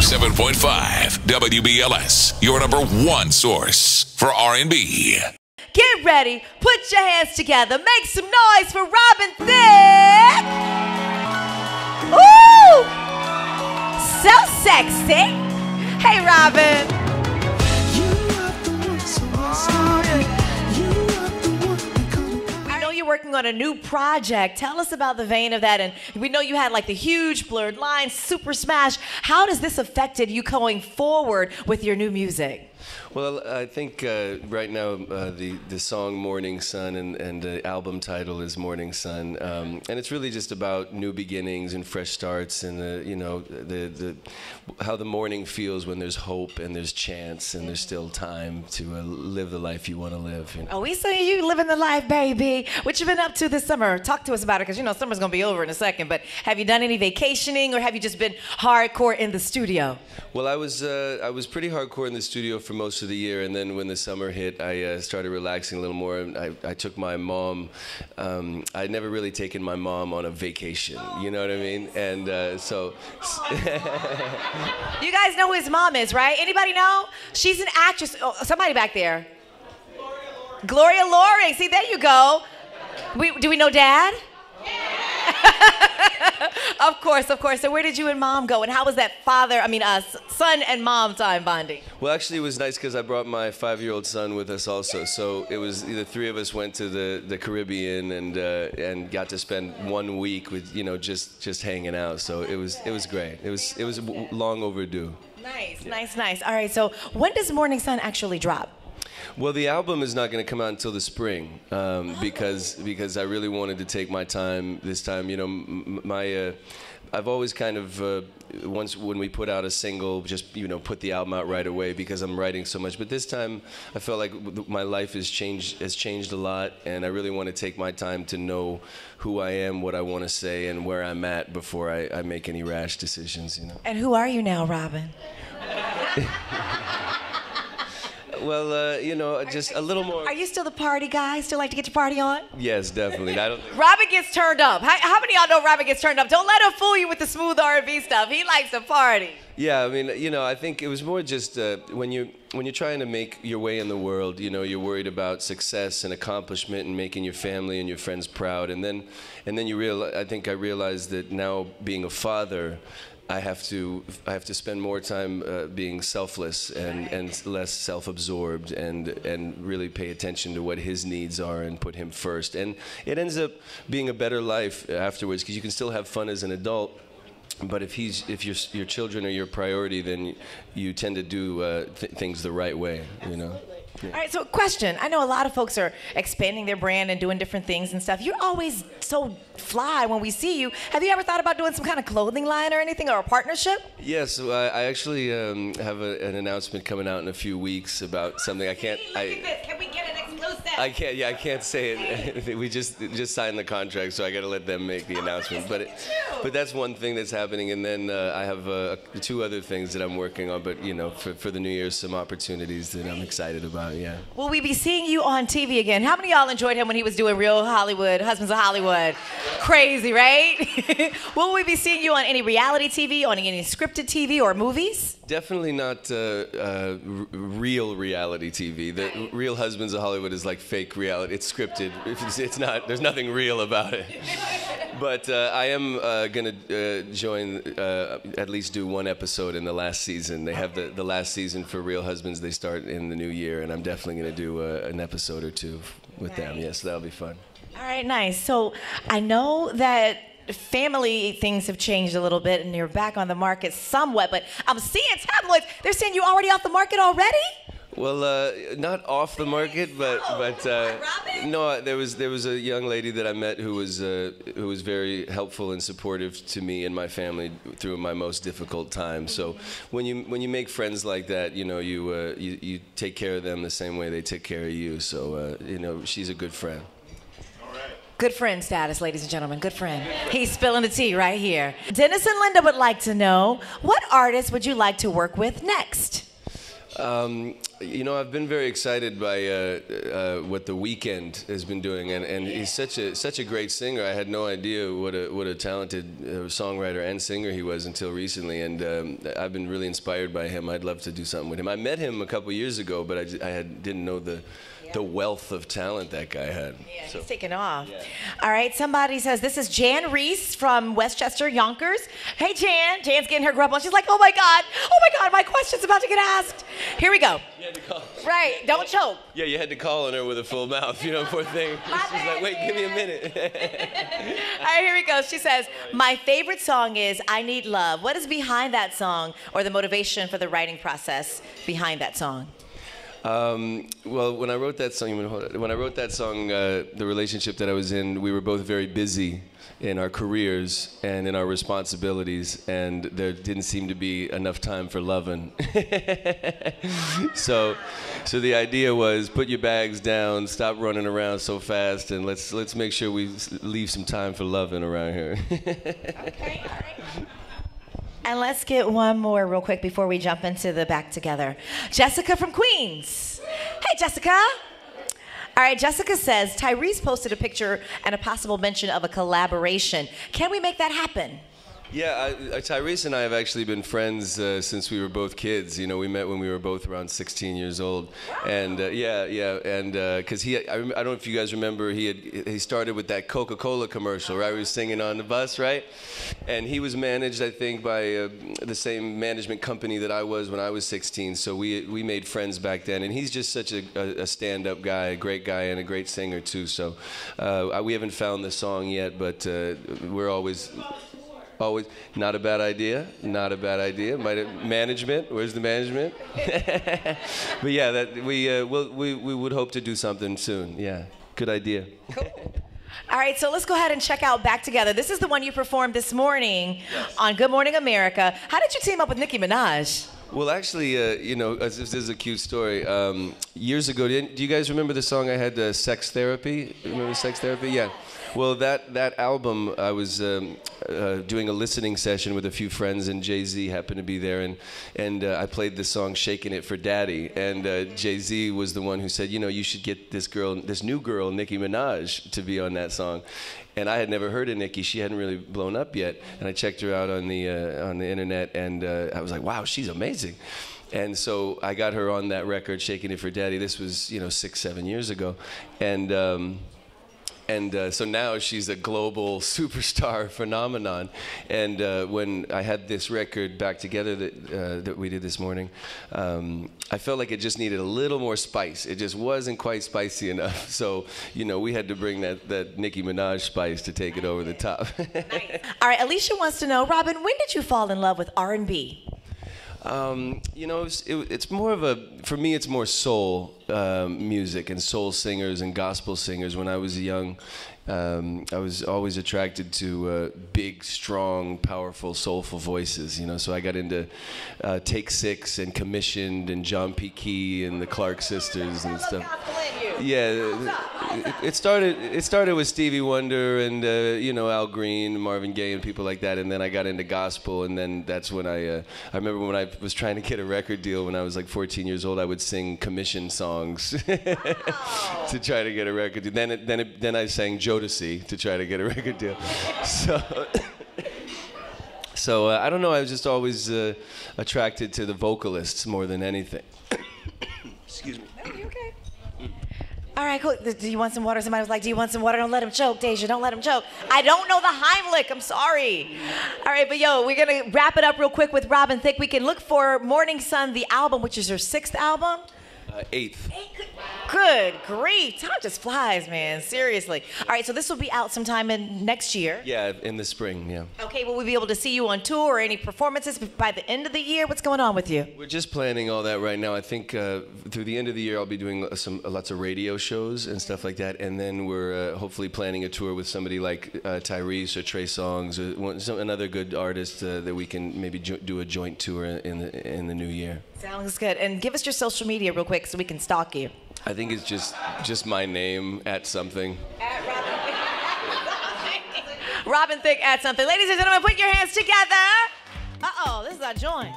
107.5 WBLS, your number one source for R&B. Get ready, put your hands together, make some noise for Robin Thicke. Ooh, so sexy. Hey, Robin. I know you're working on a new project. Tell us about the vein of that. And we know you had like the huge blurred lines, super smash. How does this affected you going forward with your new music? Well, I think right now the song Morning Sun and the album title is Morning Sun, and it's really just about new beginnings and fresh starts, and you know, how the morning feels when there's hope and there's chance and there's still time to live the life you want to live. You know? Oh, we see you living the life, baby. What you been up to this summer? Talk to us about it, because you know summer's gonna be over in a second. But have you done any vacationing, or have you just been hardcore in the studio? Well, I was pretty hardcore in the studio for most of the year, and then when the summer hit, I started relaxing a little more. I took my mom. I'd never really taken my mom on a vacation, you know what I mean? And so. You guys know who his mom is, right? Anybody know? She's an actress. Oh, somebody back there. Gloria Loring. See, there you go. Do we know Dad? Of course, of course. So where did you and Mom go, and how was that son and mom time bonding? Well, actually, it was nice because I brought my 5-year-old son with us also. So it was the three of us went to the Caribbean and got to spend 1 week with just hanging out. So it was great. It was long overdue. Nice. All right. So when does Morning Sun actually drop? Well, the album is not going to come out until the spring because I really wanted to take my time this time. You know, I've always kind of once when we put out a single, just put the album out right away because I'm writing so much. But this time, I felt like my life has changed a lot, and I really want to take my time to know who I am, what I want to say, and where I'm at before I make any rash decisions. You know. And who are you now, Robin? Well, just a little more. Are you still the party guy? Still like to get your party on? Yes, definitely. Robin gets turned up. How many of y'all know Robin gets turned up? Don't let him fool you with the smooth R&B stuff. He likes to party. Yeah, I mean, I think it was more just when you're trying to make your way in the world, you're worried about success and accomplishment and making your family and your friends proud, and then I think I realized that now being a father, I have to spend more time being selfless and less self-absorbed and really pay attention to what his needs are and put him first. And it ends up being a better life afterwards because you can still have fun as an adult. But if your children are your priority, then you tend to do things the right way, Yeah. All right, so question. I know a lot of folks are expanding their brand and doing different things and stuff. You're always so fly when we see you. Have you ever thought about doing some kind of clothing line or anything, or a partnership? Yes, I actually have an announcement coming out in a few weeks about something. I can't. Look at this. Can we get an exclusive? I can't. Yeah, I can't say it. We just signed the contract, so I got to let them make the announcement. But that's one thing that's happening, and then I have 2 other things that I'm working on. But for the New Year's, some opportunities that I'm excited about. Yeah. Will we be seeing you on TV again? How many of y'all enjoyed him when he was doing Real Hollywood, Husbands of Hollywood? Crazy, right? Will we be seeing you on any reality TV, on any scripted TV or movies? Definitely not real reality TV. The Real Husbands of Hollywood is like fake reality. It's scripted. It's not. There's nothing real about it. But I am going to join, at least do 1 episode in the last season. They have the last season for Real Husbands. They start in the new year, and I'm definitely going to do an episode or 2 with them. Yes, that'll be fun. All right, nice. So I know that family things have changed a little bit, and you're back on the market somewhat, but I'm seeing tabloids. They're saying you're already off the market already? Well, not off the market, but no. There was a young lady that I met who was very helpful and supportive to me and my family through my most difficult time. So when you make friends like that, you take care of them the same way they take care of you. So she's a good friend. Good friend status, ladies and gentlemen. Good friend. He's spilling the tea right here. Dennis and Linda would like to know, what artist would you like to work with next? You know, I've been very excited by what the Weeknd has been doing, and he's such a great singer. I had no idea what a talented songwriter and singer he was until recently, and I've been really inspired by him. I'd love to do something with him. I met him a couple years ago, but didn't know the wealth of talent that guy had. Yeah, so. He's taking off. Yeah. All right, somebody says, this is Jan Reese from Westchester, Yonkers. Hey, Jan. Jan's getting her grub on. She's like, oh my God, my question's about to get asked. Here we go. You had to call. Right, don't choke. Yeah, you had to call on her with a full mouth, you know, poor thing. She's like, wait, give me a minute. All right, here we go. She says, my favorite song is I Need Love. What is behind that song, or the motivation for the writing process behind that song? Well, when I wrote that song, the relationship that I was in, we were both very busy in our careers and in our responsibilities, and there didn't seem to be enough time for loving. So the idea was, put your bags down, stop running around so fast, and let's make sure we leave some time for loving around here. Okay, all right. And let's get one more real quick before we jump into the back together. Jessica from Queens. Hey, Jessica. All right, Jessica says, Tyrese posted a picture and a possible mention of a collaboration. Can we make that happen? Yeah, Tyrese and I have actually been friends since we were both kids. You know, we met when we were both around 16 years old, and because I don't know if you guys remember, he started with that Coca-Cola commercial, right? We were singing on the bus, right? And he was managed, I think, by the same management company that I was when I was 16. So we made friends back then, and he's just such a stand-up guy, a great guy, and a great singer too. So we haven't found the song yet, but we're always not a bad idea. Not a bad idea. Management. Where's the management? But yeah, that we would hope to do something soon. Yeah, good idea. Cool. All right, so let's go ahead and check out Back Together. This is the one you performed this morning on Good Morning America. How did you team up with Nicki Minaj? Well, actually, you know, this is a cute story. Years ago, do you guys remember the song I had, Sex Therapy? Remember Sex Therapy? Yeah. Well, that album, I was doing a listening session with a few friends, and Jay-Z happened to be there, and I played the song "Shaking It for Daddy," and Jay-Z was the one who said, you know, you should get this new girl, Nicki Minaj, to be on that song. And I had never heard of Nicki; she hadn't really blown up yet. And I checked her out on the internet, and I was like, wow, she's amazing. And so I got her on that record, "Shaking It for Daddy." This was, you know, 6-7 years ago, and so now she's a global superstar phenomenon. And when I had this record Back Together that we did this morning, I felt like it just needed a little more spice. It just wasn't quite spicy enough. So, you know, we had to bring that Nicki Minaj spice to take it over the top. Nice. All right, Alicia wants to know, Robin, when did you fall in love with R&B? You know, it's more of for me, it's more soul music and soul singers and gospel singers. When I was young, I was always attracted to big, strong, powerful, soulful voices, you know, so I got into Take 6 and Commissioned and John P. Key and the Clark Sisters and stuff. Yeah, it started with Stevie Wonder and you know, Al Green, Marvin Gaye, and people like that, and then I got into gospel, and then that's when I remember when I was trying to get a record deal when I was like 14 years old, I would sing commission songs to try to get a record deal. Then I sang Jodeci to try to get a record deal. So I don't know, I was just always attracted to the vocalists more than anything. Excuse me. No, you okay? All right, cool. Do you want some water? Somebody was like, do you want some water? Don't let him choke, Deja. Don't let him choke. I don't know the Heimlich. I'm sorry. All right, but yo, we're going to wrap it up real quick with Robin Thicke. We can look for Morning Sun, the album, which is her 6th album. 8th. Good grief. Time just flies, man. Seriously. All right, so this will be out sometime in next year. Yeah, in the spring, yeah. Okay, will we be able to see you on tour or any performances by the end of the year? What's going on with you? We're just planning all that right now. I think through the end of the year, I'll be doing lots of radio shows and stuff like that. And then we're hopefully planning a tour with somebody like Tyrese or Trey Songz or another good artist that we can maybe do a joint tour in the new year. Sounds good. And give us your social media real quick so we can stalk you. I think it's just my name at something. At Robin Thicke. Robin Thicke at something. Ladies and gentlemen, put your hands together. Uh-oh, this is our joint.